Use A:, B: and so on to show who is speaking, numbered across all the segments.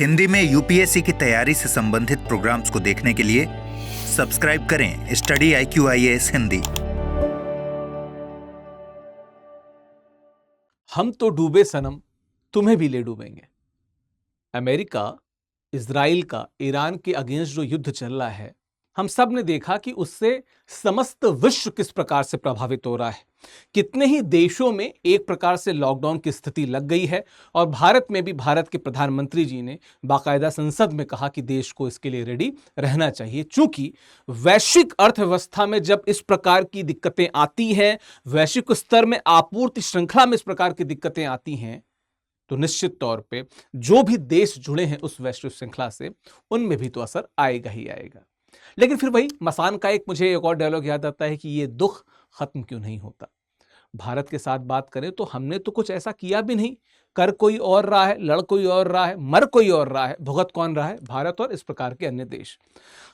A: हिंदी में यूपीएससी की तैयारी से संबंधित प्रोग्राम्स को देखने के लिए सब्सक्राइब करें स्टडी IQ-IAS हिंदी।
B: हम तो डूबे सनम, तुम्हें भी ले डूबेंगे। अमेरिका, इजराइल का ईरान के अगेंस्ट जो युद्ध चल रहा है, हम सब ने देखा कि उससे समस्त विश्व किस प्रकार से प्रभावित हो रहा है। कितने ही देशों में एक प्रकार से लॉकडाउन की स्थिति लग गई है और भारत में भी भारत के प्रधानमंत्री जी ने बाकायदा संसद में कहा कि देश को इसके लिए रेडी रहना चाहिए। चूंकि वैश्विक अर्थव्यवस्था में जब इस प्रकार की दिक्कतें आती हैं, वैश्विक स्तर में आपूर्ति श्रृंखला में इस प्रकार की दिक्कतें आती हैं, तो निश्चित तौर पे जो भी देश जुड़े हैं उस वैश्विक श्रृंखला से, उनमें भी तो असर आएगा ही आएगा। लेकिन फिर वही मसान का मुझे एक और डायलॉग याद आता है कि ये दुख खत्म क्यों नहीं होता। भारत के साथ बात करें तो हमने तो कुछ ऐसा किया भी नहीं। कर कोई और रहा है, लड़ कोई और रहा है, मर कोई और रहा है, भुगत कौन रहा है? भारत और इस प्रकार के अन्य देश।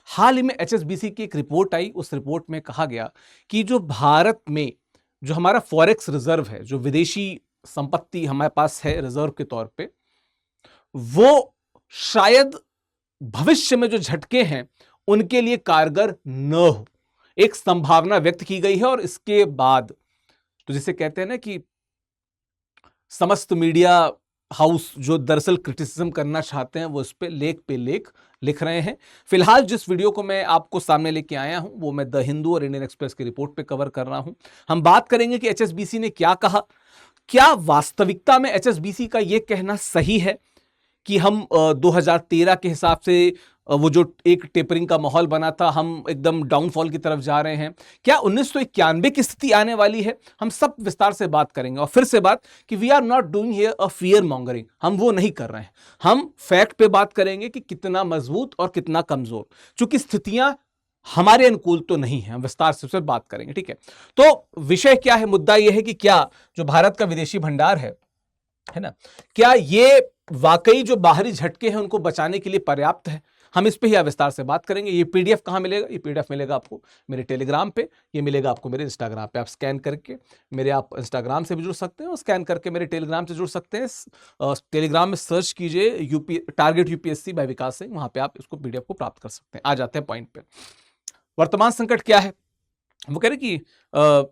B: हाल ही में HSBC की एक रिपोर्ट आई। उस रिपोर्ट में कहा गया कि जो भारत में जो हमारा फॉरेक्स रिजर्व है, जो विदेशी संपत्ति हमारे पास है रिजर्व के तौर पे, वो शायद भविष्य में जो झटके हैं उनके लिए कारगर न हो, एक संभावना व्यक्त की गई है। और इसके बाद तो जिसे कहते हैं ना कि समस्त मीडिया हाउस जो दरअसल क्रिटिसिज्म करना चाहते हैं वो इस पे लेख लिख रहे हैं। फिलहाल जिस वीडियो को मैं आपको सामने लेके आया हूं वो मैं द हिंदू और इंडियन एक्सप्रेस की रिपोर्ट पे कवर कर रहा हूं। हम बात करेंगे कि HSBC ने क्या कहा। क्या वास्तविकता में HSBC का यह कहना सही है कि हम 2013 के हिसाब से वो जो एक टेपरिंग का माहौल बना था, हम एकदम डाउनफॉल की तरफ जा रहे हैं? क्या 1991 की स्थिति आने वाली है? हम सब विस्तार से बात करेंगे। और फिर से बात कि we are not doing here a fear mongering, हम वो नहीं कर रहे हैं। हम फैक्ट पे बात करेंगे कि कितना मजबूत और कितना कमजोर, चूंकि स्थितियां हमारे अनुकूल तो नहीं है। हम विस्तार से बात करेंगे, ठीक है। तो विषय क्या है? मुद्दा यह है कि क्या जो भारत का विदेशी भंडार है ना, क्या ये वाकई जो बाहरी झटके हैं उनको बचाने के लिए पर्याप्त है? हम इस पे ही विस्तार से बात करेंगे। ये PDF कहां मिलेगा? ये PDF मिलेगा आपको मेरे टेलीग्राम पे, ये मिलेगा आपको मेरे इंस्टाग्राम पे। आप स्कैन करके मेरे आप इंस्टाग्राम से भी जुड़ सकते हैं और स्कैन करके मेरे टेलीग्राम से जुड़ सकते हैं। टेलीग्राम में सर्च कीजिए टारगेट UPSC बाय विकास सिंह, वहां पे आप इसको PDF को प्राप्त कर सकते हैं। आ जाते हैं पॉइंट पे। वर्तमान संकट क्या है? वो कह रहे कि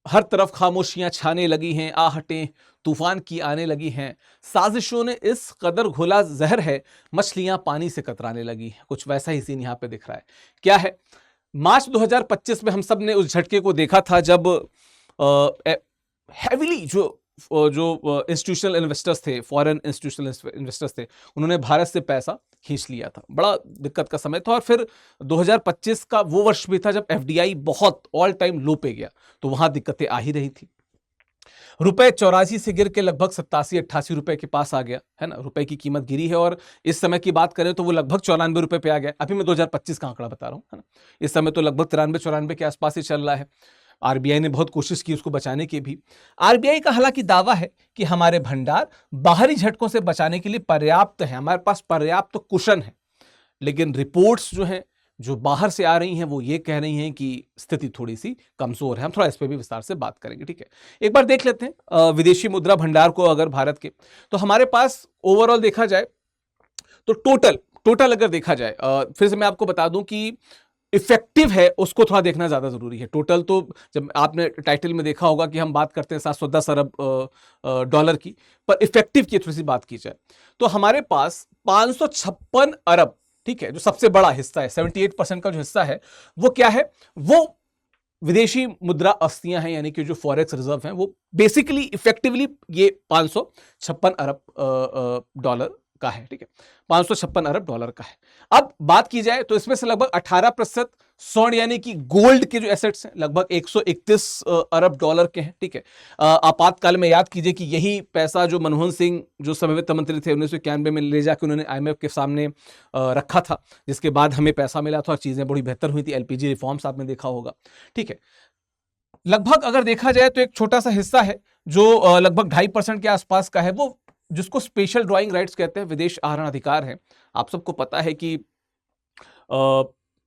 B: हर तरफ खामोशियां छाने लगी हैं, आहटें तूफान की आने लगी हैं, साजिशों ने इस कदर घोला जहर है, मछलियां पानी से कतराने लगी हैं। कुछ वैसा ही सीन यहां पे दिख रहा है। क्या है? मार्च 2025 में हम सब ने उस झटके को देखा था जब हैविली जो इंस्टीट्यूशनल इन्वेस्टर्स थे, फॉरेन इंस्टीट्यूशनल इन्वेस्टर्स थे, उन्होंने भारत से पैसा खींच लिया था। बड़ा दिक्कत का समय था। और फिर 2025 का वो वर्ष भी था जब FDI बहुत ऑल टाइम लो पे गया, तो वहां दिक्कतें आ ही रही थी। रुपए 84 से गिर के लगभग 87-88 रुपए के पास आ गया है ना। रुपए की कीमत गिरी है और इस समय की बात करें तो वो लगभग 94 रुपए पे आ गया। अभी मैं 2025 का आंकड़ा बता रहा हूं, है ना। इस समय तो लगभग 93-94 के आसपास ही चल रहा है। RBI ने बहुत कोशिश की उसको बचाने की भी। RBI का हालांकि दावा है कि हमारे भंडार बाहरी झटकों से बचाने के लिए पर्याप्त है, हमारे पास पर्याप्त कुशन है। लेकिन रिपोर्ट्स जो हैं, जो बाहर से आ रही हैं, वो ये कह रही हैं कि स्थिति थोड़ी सी कमजोर है। हम थोड़ा इस पर भी विस्तार से बात करेंगे, ठीक है। एक बार देख लेते हैं विदेशी मुद्रा भंडार को अगर भारत के, तो हमारे पास ओवरऑल देखा जाए तो टोटल अगर देखा जाए, फिर से मैं आपको बता दूं कि इफेक्टिव है उसको थोड़ा देखना ज्यादा जरूरी है। टोटल तो जब आपने टाइटल में देखा होगा कि हम बात करते हैं 710 अरब डॉलर की, पर इफेक्टिव की थोड़ी सी बात की जाए तो हमारे पास 556 अरब, ठीक है, जो सबसे बड़ा हिस्सा है, 78% का जो हिस्सा है, वो क्या है? वो विदेशी मुद्रा अस्थियां हैं, यानी कि जो फॉरेक्स रिजर्व हैं, वो बेसिकली इफेक्टिवली ये 556 अरब डॉलर का है, ठीक है। 556 अरब डॉलर का है। अब बात की जाए तो इसमें से लगभग 18% स्वर्ण यानी कि गोल्ड के जो एसेट्स हैं लगभग 131 अरब डॉलर के हैं, ठीक है। आपातकाल में याद कीजिए कि यही पैसा जो मनमोहन सिंह जो समय वित्त मंत्री थे 1991 में ले जाकर उन्होंने IMF के सामने रखा था, जिसके बाद हमें पैसा मिला था और चीजें बड़ी बेहतर हुई थी। LPG रिफॉर्म्स आपने देखा होगा, ठीक है। लगभग अगर देखा जाए तो एक छोटा सा हिस्सा है जो लगभग 2.5% के आसपास का है, वो जिसको स्पेशल ड्राइंग राइट्स कहते हैं, विदेश आहरण अधिकार है। आप सबको पता है कि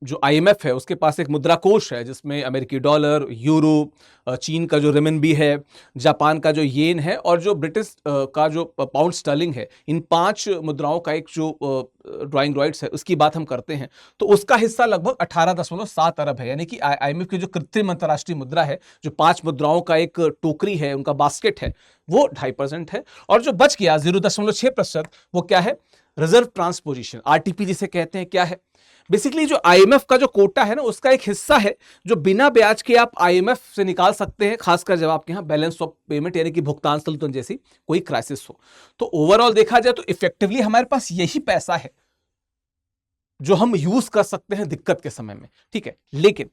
B: जो IMF है उसके पास एक मुद्रा कोष है जिसमें अमेरिकी डॉलर, यूरो, चीन का जो रेमिनबी है, जापान का जो येन है और जो ब्रिटिश का जो पाउंड स्टर्लिंग है, इन 5 मुद्राओं का एक जो ड्राइंग राइट्स है उसकी बात हम करते हैं तो उसका हिस्सा लगभग 18.7 अरब है। यानी कि IMF की जो कृत्रिम अंतर्राष्ट्रीय मुद्रा है, जो 5 मुद्राओं का एक टोकरी है, उनका बास्केट है, वो 2.5% है। और जो बच गया 0.6% वो क्या है? रिजर्व ट्रांसपोजिशन, RTP जिसे कहते हैं। क्या है? बेसिकली जो IMF का जो कोटा है ना, उसका एक हिस्सा है जो बिना ब्याज के आप IMF से निकाल सकते हैं, खासकर जब आपके यहाँ बैलेंस ऑफ पेमेंट यानी कि भुगतान संतुलन जैसी कोई क्राइसिस हो। तो ओवरऑल देखा जाए तो इफेक्टिवली हमारे पास यही पैसा है जो हम यूज कर सकते हैं दिक्कत के समय में, ठीक है। लेकिन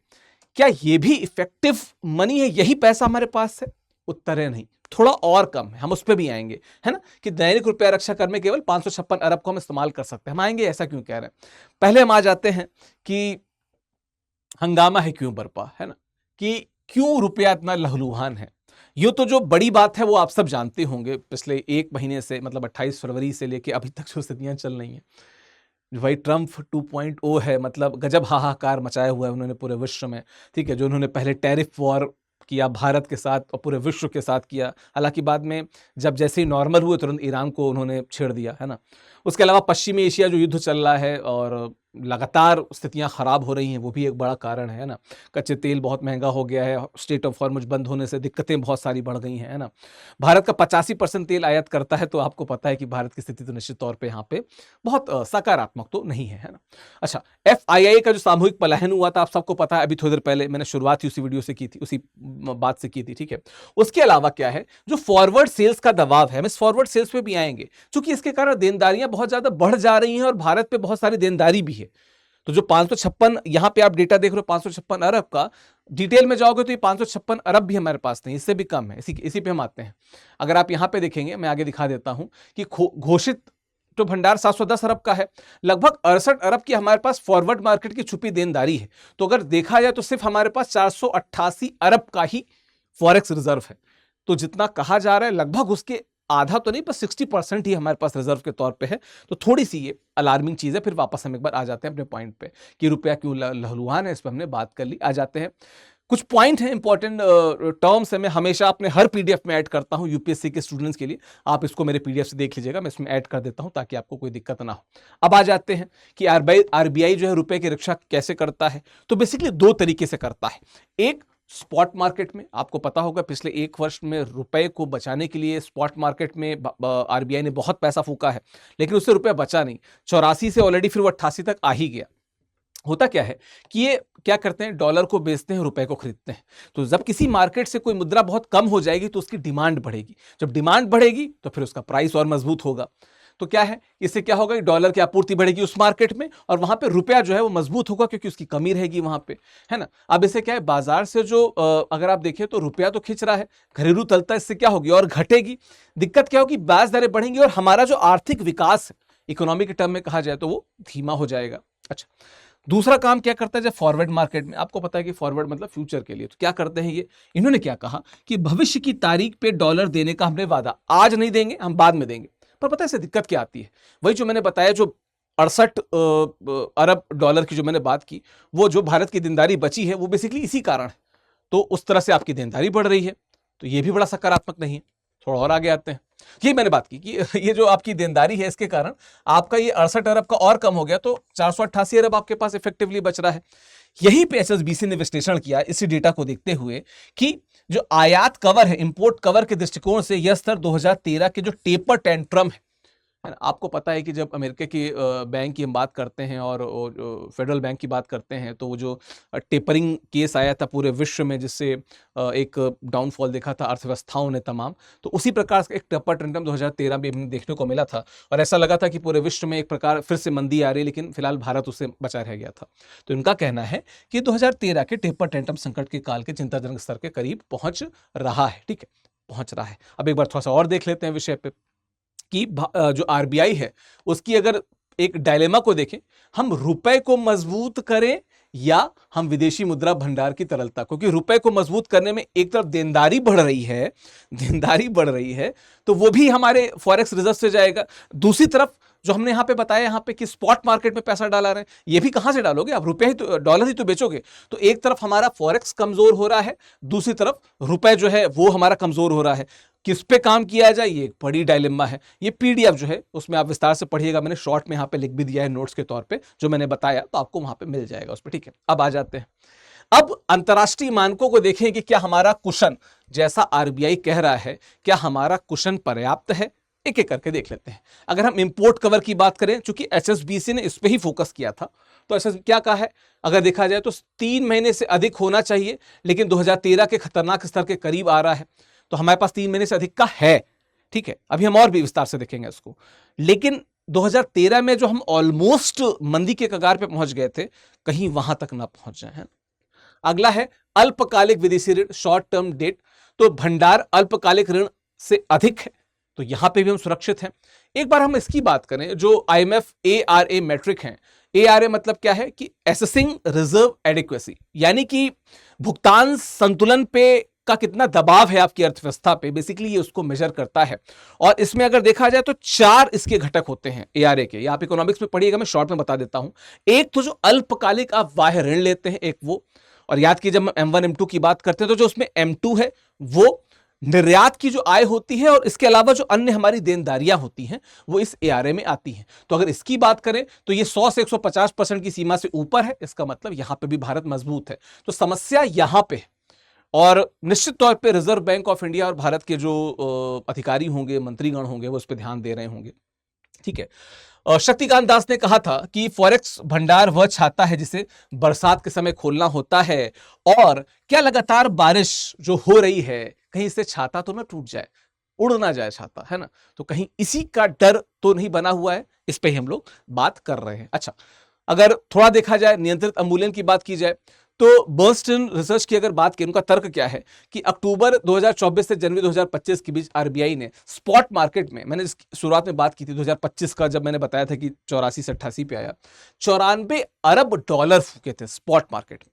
B: क्या यह भी इफेक्टिव मनी है? यही पैसा हमारे पास है? उत्तर है नहीं, थोड़ा और कम है। हम उस पर भी आएंगे, है ना, कि दैनिक रुपया रक्षा कर में केवल 556 अरब को हम इस्तेमाल कर सकते हैं। हम आएंगे ऐसा क्यों कह रहे हैं। पहले हम आ जाते हैं कि हंगामा है क्यों बरपा, है ना, कि क्यों रुपया इतना लहलुहान है। ये तो जो बड़ी बात है वो आप सब जानते होंगे। पिछले 1 महीने से, मतलब 28 फरवरी से लेके अभी तक जो स्थितियां चल रही हैं, भाई ट्रंप 2.0 है, मतलब गजब हाहाकार मचाया हुआ है उन्होंने पूरे विश्व में, ठीक है। जो उन्होंने पहले टैरिफ वॉर किया भारत के साथ और पूरे विश्व के साथ किया, हालांकि बाद में जब जैसे ही नॉर्मल हुए तुरंत ईरान को उन्होंने छेड़ दिया, है ना। उसके अलावा पश्चिमी एशिया जो युद्ध चल रहा है और लगातार स्थितियां खराब हो रही हैं, वो भी एक बड़ा कारण है ना। कच्चे तेल बहुत महंगा हो गया है, स्ट्रेट ऑफ हॉर्मुज बंद होने से दिक्कतें बहुत सारी बढ़ गई हैं, है ना। भारत का 85% तेल आयात करता है, तो आपको पता है कि भारत की स्थिति तो निश्चित तौर पे यहाँ पे बहुत सकारात्मक तो नहीं है, है ना। अच्छा, FII का जो सामूहिक पलायन हुआ था, आप सबको पता है, अभी थोड़ी देर पहले मैंने शुरुआत ही उसी वीडियो से की थी, उसी बात से की थी, ठीक है। उसके अलावा क्या है, जो फॉरवर्ड सेल्स का दबाव है, हम इस फॉरवर्ड सेल्स पे भी आएंगे, क्योंकि इसके कारण देनदारियां बहुत ज्यादा बढ़ जा रही हैं और भारत पे बहुत सारी देनदारी भी है। तो जो 556 यहां पे आप डेटा देख रहे हो 556 अरब का, डिटेल में जाओगे तो ये 556 अरब भी हमारे पास नहीं, इससे भी कम है। इसी पे हम आते हैं। अगर आप यहां पे देखेंगे, मैं आगे दिखा देता हूं कि घोषित तो भंडार 710 अरब का है, लगभग 68 अरब की हमारे पास फॉरवर्ड मार्केट की छुपी देनदारी है। तो अगर देखा जाए तो सिर्फ हमारे पास 488 अरब का ही फॉरेक्स रिजर्व है। तो जितना कहा जा रहा है लगभग उसके आधा तो नहीं, पर 60% ही हमारे पास रिजर्व के तौर पे है। तो थोड़ी सी ये अलार्मिंग चीज है। फिर वापस हम एक बार आ जाते हैं अपने पॉइंट पे कि रुपया क्यों लहलुहान है, इस पर हमने बात कर ली। आ जाते हैं, कुछ पॉइंट हैं इंपॉर्टेंट टर्म्स है, मैं हमेशा अपने हर PDF में ऐड करता हूं यूपीएससी के स्टूडेंट्स के लिए। आप इसको मेरे PDF से देख लीजिएगा, मैं इसमें ऐड कर देता हूं ताकि आपको कोई दिक्कत ना हो। अब आ जाते हैं कि RBI जो है रुपए की रक्षा कैसे करता है। तो बेसिकली 2 तरीके से करता है। एक, स्पॉट मार्केट में, आपको पता होगा पिछले 1 वर्ष में रुपए को बचाने के लिए स्पॉट मार्केट में RBI ने बहुत पैसा फूका है, लेकिन उससे रुपया बचा नहीं। 84 से ऑलरेडी फिर वो 88 तक आ ही गया। होता क्या है कि ये क्या करते हैं, डॉलर को बेचते हैं, रुपए को खरीदते हैं। तो जब किसी मार्केट से कोई मुद्रा बहुत कम हो जाएगी तो उसकी डिमांड बढ़ेगी। जब डिमांड बढ़ेगी तो फिर उसका प्राइस और मजबूत होगा। तो क्या है, इससे क्या होगा कि डॉलर की आपूर्ति बढ़ेगी उस मार्केट में और वहां पे रुपया जो है वो मजबूत होगा, क्योंकि उसकी कमी रहेगी वहां पे, है ना। अब इससे क्या है, बाजार से जो अगर आप देखें तो रुपया तो खींच रहा है, घरेलू तरलता इससे क्या होगी, और घटेगी। दिक्कत क्या होगी, ब्याज दरें बढ़ेंगी और हमारा जो आर्थिक विकास इकोनॉमी के टर्म में कहा जाए तो वो धीमा हो जाएगा। अच्छा, दूसरा काम क्या करता है, जब फॉरवर्ड मार्केट में, आपको पता है कि फॉरवर्ड मतलब फ्यूचर के लिए, तो क्या करते हैं ये, इन्होंने क्या कहा कि भविष्य की तारीख पे डॉलर देने का हमने वादा, आज नहीं देंगे, हम बाद में देंगे। पर पता है इससे दिक्कत क्या आती है, वही जो मैंने बताया, जो 68 अरब डॉलर की जो मैंने बात की, वो जो भारत की देनदारी बची है वो बेसिकली इसी कारण है। तो उस तरह से आपकी देनदारी बढ़ रही है, तो ये भी बड़ा सकारात्मक नहीं है। थोड़ा और आगे आते हैं, ये मैंने बात की कि ये जो आपकी देनदारी है इसके कारण आपका ये 68 अरब का और कम हो गया, तो 488 अरब आपके पास इफेक्टिवली बच रहा है। यहीं पे HSBC ने विश्लेषण किया इसी डेटा को देखते हुए कि जो आयात कवर है, इंपोर्ट कवर के दृष्टिकोण से यह स्तर 2013 के जो टेपर टेंट्रम है, आपको पता है कि जब अमेरिका की बैंक की हम बात करते हैं और फेडरल बैंक की बात करते हैं, तो वो जो टेपरिंग केस आया था पूरे विश्व में, जिससे एक डाउनफॉल देखा था अर्थव्यवस्थाओं ने तमाम, तो उसी प्रकार का एक टेपर टेंट्रम 2013 में देखने को मिला था और ऐसा लगा था कि पूरे विश्व में एक प्रकार फिर से मंदी आ रही, लेकिन फिलहाल भारत उससे बचा रह गया था। तो इनका कहना है कि 2013 के टेपर टेंट्रम संकट के काल के चिंताजनक स्तर के करीब पहुंच रहा है, ठीक है, पहुंच रहा है। अब एक बार थोड़ा सा और देख लेते हैं विषय पे कि जो RBI है उसकी अगर एक डायलेमा को देखें, हम रुपए को मजबूत करें या हम विदेशी मुद्रा भंडार की तरलता, क्योंकि रुपए को मजबूत करने में एक तरफ देनदारी बढ़ रही है तो वो भी हमारे फॉरेक्स रिजर्व से जाएगा, दूसरी तरफ जो हमने यहाँ पे बताया यहाँ पे कि स्पॉट मार्केट में पैसा डाला रहे हैं, ये भी कहां से डालोगे आप? रुपए ही तो, डॉलर ही तो बेचोगे। तो एक तरफ हमारा फॉरेक्स कमजोर हो रहा है, दूसरी तरफ रुपए जो है वो हमारा कमजोर हो रहा है। किस पे काम किया जाए, ये एक बड़ी डायलेमा है। ये पीडीएफ जो है उसमें आप विस्तार से पढ़िएगा, मैंने शॉर्ट में यहाँ पे लिख भी दिया है नोट्स के तौर पे, जो मैंने बताया, तो आपको वहां पे मिल जाएगा उस पर, ठीक है। अब आ जाते हैं, अब अंतरराष्ट्रीय मानकों को देखें कि क्या हमारा कुशन, जैसा आरबीआई कह रहा है, क्या हमारा कुशन पर्याप्त है? एक एक करके देख लेते हैं। अगर हम इंपोर्ट कवर की बात करें, चूंकि एचएसबीसी ने इस पे ही फोकस किया था, तो एचएस क्या कहा है, अगर देखा जाए तो 3 महीने से अधिक होना चाहिए, लेकिन 2013 के खतरनाक स्तर के करीब आ रहा है, तो हमारे पास 3 महीने से अधिक का है, ठीक है। अभी हम और भी विस्तार से देखेंगे इसको, लेकिन 2013 में जो हम ऑलमोस्ट मंदी के कगार पे पहुंच गए थे, कहीं वहां तक ना पहुंच जाए हैं। अगला है अल्पकालिक विदेशी ऋण, शॉर्ट टर्म डेट, तो भंडार अल्पकालिक ऋण से अधिक है, तो यहां पे भी हम सुरक्षित हैं। एक बार हम इसकी बात करें, जो आईएमएफ एआरए मैट्रिक है, एआरए मतलब क्या है कि एसेसिंग रिजर्व एडिक्वेसी, यानी कि भुगतान संतुलन पे का कितना दबाव है आपकी अर्थव्यवस्था पे, बेसिकली ये उसको मेजर करता है। और इसमें अगर देखा जाए तो 4 इसके घटक होते हैं एआरए के, आप इकोनॉमिक्स में पढ़िएगा, मैं शॉर्ट में बता देता हूं। एक तो जो अल्पकालिक आप बाह्य ऋण लेते हैं, एक वो, और याद कीजिए जब हम M1 M2 की बात करते हैं तो जो उसमें M2 है वो निर्यात की जो आय होती है, और इसके अलावा जो अन्य हमारी देनदारियां होती हैं वो इस एआरए में आती हैं। तो अगर इसकी बात करें तो ये 100 से 150% की सीमा से ऊपर है, इसका मतलब यहां पे भी भारत मजबूत है। तो समस्या यहां पे है, और निश्चित तौर पे रिजर्व बैंक ऑफ इंडिया और भारत के जो अधिकारी होंगे, मंत्रीगण होंगे, वो इस पर ध्यान दे रहे होंगे, ठीक है। शक्तिकांत दास ने कहा था कि फॉरेक्स भंडार वह छाता है जिसे बरसात के समय खोलना होता है, और क्या लगातार बारिश जो हो रही है, कहीं इससे छाता तो ना टूट जाए, उड़ ना जाए छाता, है ना। तो कहीं इसी का डर तो नहीं बना हुआ है, इस पे ही हम लोग बात कर रहे हैं। अच्छा, अगर थोड़ा देखा जाए, नियंत्रित अवमूल्यन की बात की जाए, तो बर्नस्टीन रिसर्च की अगर बात करें, उनका तर्क क्या है कि अक्टूबर 2024 से जनवरी 2025 के बीच आरबीआई ने स्पॉट मार्केट में, मैंने शुरुआत में बात की थी 2025 का, जब मैंने बताया था कि 84 से 88 पे आया, 94 अरब डॉलर फूके थे स्पॉट मार्केट में,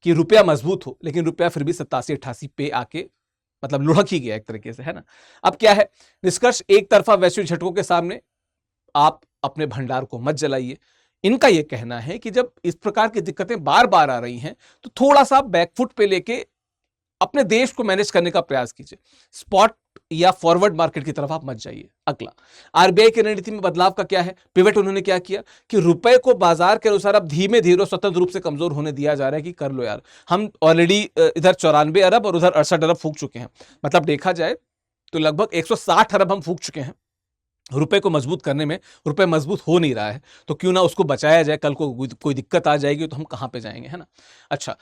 B: कि रुपया मजबूत हो, लेकिन रुपया फिर भी 87-88 पे आके मतलब लुढ़क ही गया एक तरीके से, है ना। अब क्या है निष्कर्ष, एक तरफा वैश्विक झटकों के सामने आप अपने भंडार को मत जलाइए। इनका यह कहना है कि जब इस प्रकार की दिक्कतें बार बार आ रही हैं, तो थोड़ा सा बैकफुट पे लेके अपने देश को मैनेज करने का प्रयास कीजिए, स्पॉट या फॉरवर्ड मार्केट की तरफ आप मत जाइए। अगला, आरबीआई की रणनीति में बदलाव का क्या है, पिवट उन्होंने क्या किया कि रुपए को बाजार के अनुसार अब धीमे धीरे स्वतंत्र रूप से कमजोर होने दिया जा रहा है, कि कर लो यार, हम ऑलरेडी इधर 94 अरब और उधर 68 अरब फूक चुके हैं, मतलब देखा जाए तो लगभग 160 अरब हम फूक चुके हैं। रुपए को मजबूत करने में रुपए मजबूत हो नहीं रहा है, तो क्यों ना उसको बचाया जाए, कल को कोई दिक्कत आ जाएगी तो हम कहां पे जाएंगे, है ना। अच्छा,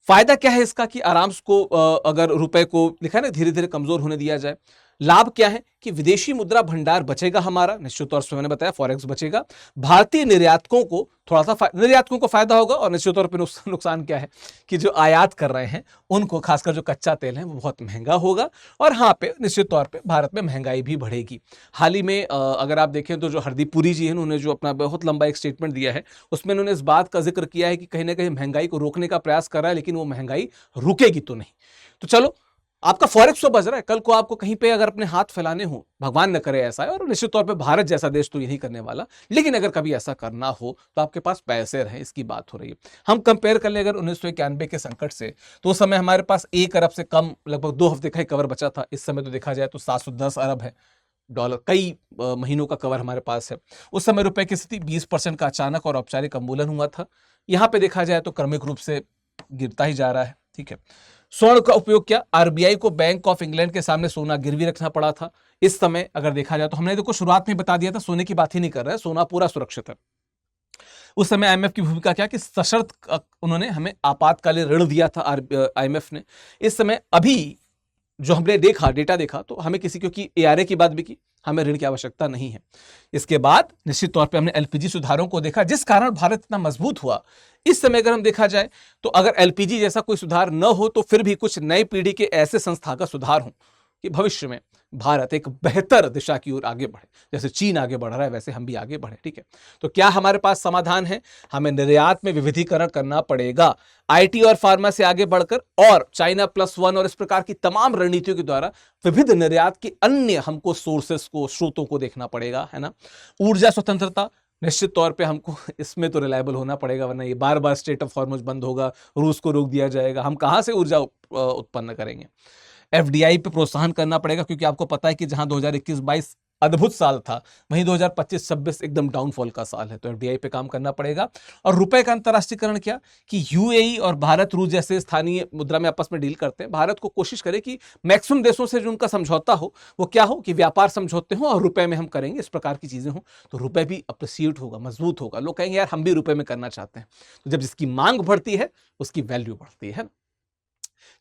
B: फायदा क्या है इसका कि आराम को अगर रुपए को लिखा है ना धीरे धीरे कमजोर होने दिया जाए। लाभ क्या है कि विदेशी मुद्रा भंडार बचेगा हमारा, निश्चित तौर से मैंने बताया फॉरेक्स बचेगा, भारतीय निर्यातकों को थोड़ा सा निर्यातकों को फायदा होगा, और निश्चित तौर पर नुकसान क्या है कि जो आयात कर रहे हैं उनको, खासकर जो कच्चा तेल है वो बहुत महंगा होगा, और हाँ पे निश्चित तौर पे भारत में महंगाई भी बढ़ेगी। हाल ही में अगर आप देखें तो जो हरदीप पुरी जी हैं, उन्होंने जो अपना बहुत लंबा एक स्टेटमेंट दिया है, उसमें उन्होंने इस बात का जिक्र किया है कि कहीं ना कहीं महंगाई को रोकने का प्रयास कर रहा है, लेकिन वो महंगाई रुकेगी तो नहीं। तो चलो, आपका फॉरेक्स तो बच रहा है, कल को आपको कहीं पे अगर अपने हाथ फैलाने हो, भगवान न करे ऐसा है, और निश्चित तौर पे भारत जैसा देश तो यही करने वाला, लेकिन अगर कभी ऐसा करना हो तो आपके पास पैसे रहे, इसकी बात हो रही है। हम कंपेयर कर ले अगर 1991 के संकट से, तो उस समय हमारे पास 1 अरब से कम, लगभग 2 हफ्ते का ही कवर बचा था। इस समय तो देखा जाए तो 710 अरब है डॉलर, कई महीनों का कवर हमारे पास है। उस समय रुपए की स्थिति 20% का अचानक और औपचारिक अवमूल्यन हुआ था। यहाँ पे देखा जाए तो क्रमिक रूप से गिरता ही जा रहा है, ठीक है। स्वर्ण का उपयोग क्या, आरबीआई को बैंक ऑफ इंग्लैंड के सामने सोना गिरवी रखना पड़ा था। इस समय अगर देखा जाए तो हमने देखो शुरुआत में बता दिया था, सोने की बात ही नहीं कर रहे हैं, सोना पूरा सुरक्षित है। उस समय आईएमएफ की भूमिका क्या कि सशर्त उन्होंने हमें आपातकालीन ऋण दिया था आईएमएफ ने। इस समय अभी जो हमने देखा, डेटा देखा, तो हमें किसी, क्योंकि एआरए की बात भी की, हमें ऋण की आवश्यकता नहीं है। इसके बाद निश्चित तौर पे हमने एलपीजी सुधारों को देखा, जिस कारण भारत इतना मजबूत हुआ। इस समय अगर हम देखा जाए तो अगर एलपीजी जैसा कोई सुधार न हो, तो फिर भी कुछ नई पीढ़ी के ऐसे संस्थागत सुधार हों कि भविष्य में भारत एक बेहतर दिशा की ओर आगे बढ़े। जैसे चीन आगे बढ़ रहा है वैसे हम भी आगे बढ़े। ठीक है, तो क्या हमारे पास समाधान है? हमें निर्यात में विविधीकरण करना पड़ेगा, आईटी और फार्मा से आगे बढ़कर, और चाइना +1 और इस प्रकार की तमाम रणनीतियों के द्वारा विविध निर्यात के अन्य हमको सोर्सेस को, स्रोतों को देखना पड़ेगा, है ना। ऊर्जा स्वतंत्रता, निश्चित तौर पे हमको इसमें तो रिलायबल होना पड़ेगा, वरना ये बार बार स्ट्रेट ऑफ हॉर्मुज बंद होगा, रूस को रोक दिया जाएगा, हम कहां से ऊर्जा उत्पन्न करेंगे। एफडीआई पे प्रोत्साहन करना पड़ेगा, क्योंकि आपको पता है कि जहां 2021-22 अद्भुत साल था, वहीं 2025-26 एकदम डाउनफॉल का साल है। तो एफडीआई पे काम करना पड़ेगा। और रुपए का अंतर्राष्ट्रीयकरण क्या, कि यूएई और भारत, रूस जैसे स्थानीय मुद्रा में आपस में डील करते हैं। भारत को कोशिश करे कि मैक्सिमम देशों से जो उनका समझौता हो वो क्या हो, कि व्यापार समझौते हो और रुपए में हम करेंगे, इस प्रकार की चीजें हो, तो रुपए भी अप्रिसिएट होगा, मजबूत होगा। लोग कहेंगे यार हम भी रुपए में करना चाहते हैं। तो जब जिसकी मांग बढ़ती है उसकी वैल्यू बढ़ती है ना।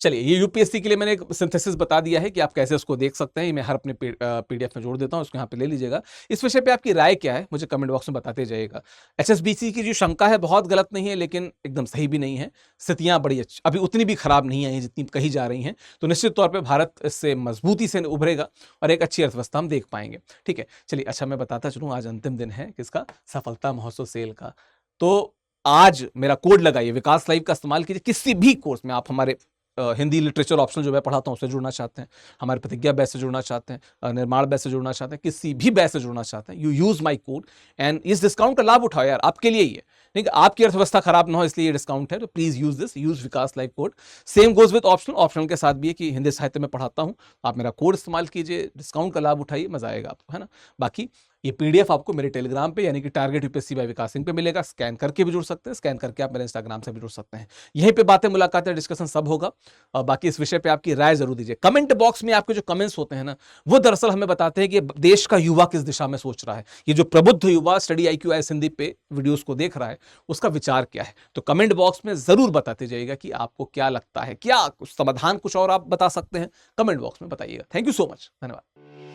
B: चलिए, ये यूपीएससी के लिए मैंने एक सिंथेसिस बता दिया है कि आप कैसे उसको देख सकते हैं। ये मैं हर अपने पीडीएफ में जोड़ देता हूं, उसको यहाँ पे ले लीजिएगा। इस विषय पे आपकी राय क्या है मुझे कमेंट बॉक्स में बताते जाइएगा। एचएसबीसी की जो शंका है बहुत गलत नहीं है, लेकिन एकदम सही भी नहीं है। स्थितियां बड़ी अच्छी, अभी उतनी भी खराब नहीं आई जितनी कही जा रही हैं। तो निश्चित तौर पर भारत इससे मजबूती से उभरेगा और एक अच्छी अर्थव्यवस्था हम देख पाएंगे। ठीक है, चलिए, अच्छा मैं बताता चलूँ, आज अंतिम दिन है किसका, सफलता महोत्सव सेल का। तो आज मेरा कोड लगाइए, विकास लाइव का इस्तेमाल कीजिए। किसी भी कोर्स में आप हमारे हिंदी लिटरेचर ऑप्शनल जो मैं पढ़ाता हूँ उससे जुड़ना चाहते हैं, हमारे प्रतिज्ञा बैच से जुड़ना चाहते हैं, निर्माण बैच से जुड़ना चाहते हैं, किसी भी बैच से जुड़ना चाहते हैं, you use my code and इस डिस्काउंट का लाभ उठाओ यार, आपके लिए ही है। नहीं, आपकी अर्थव्यवस्था खराब ना हो इसलिए ये डिस्काउंट है, तो please use this, use Vikas live code. Same goes with optional, optional के साथ भी है कि हिंदी साहित्य में पढ़ाता हूँ, आप मेरा कोड इस्तेमाल कीजिए, डिस्काउंट का लाभ उठाइए, मजा आएगा आपको, है ना। बाकी ये पीडीएफ आपको मेरे टेलीग्राम पे यानी कि टारगेट यूपीएससी बाय विकास सिंह पे मिलेगा। स्कैन करके भी जुड़ सकते हैं, स्कैन करके आप मेरे इंस्टाग्राम से भी जुड़ सकते हैं। यहीं पे बातें, मुलाकातें, डिस्कशन सब होगा। और बाकी इस विषय पे आपकी राय जरूर दीजिए। कमेंट बॉक्स में आपके जो कमेंट्स होते हैं ना, वो दरअसल हमें बताते हैं कि देश का युवा किस दिशा में सोच रहा है। ये जो प्रबुद्ध युवा स्टडी IQ हिंदी पे वीडियोस को देख रहा है, उसका विचार क्या है। तो कमेंट बॉक्स में जरूर बताते जाइएगा कि आपको क्या लगता है, क्या समाधान कुछ और आप बता सकते हैं, कमेंट बॉक्स में बताइएगा। थैंक यू सो मच, धन्यवाद।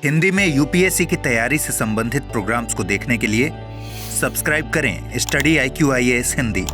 A: हिंदी में यूपीएससी की तैयारी से संबंधित प्रोग्राम्स को देखने के लिए सब्सक्राइब करें स्टडी IQ IAS हिंदी।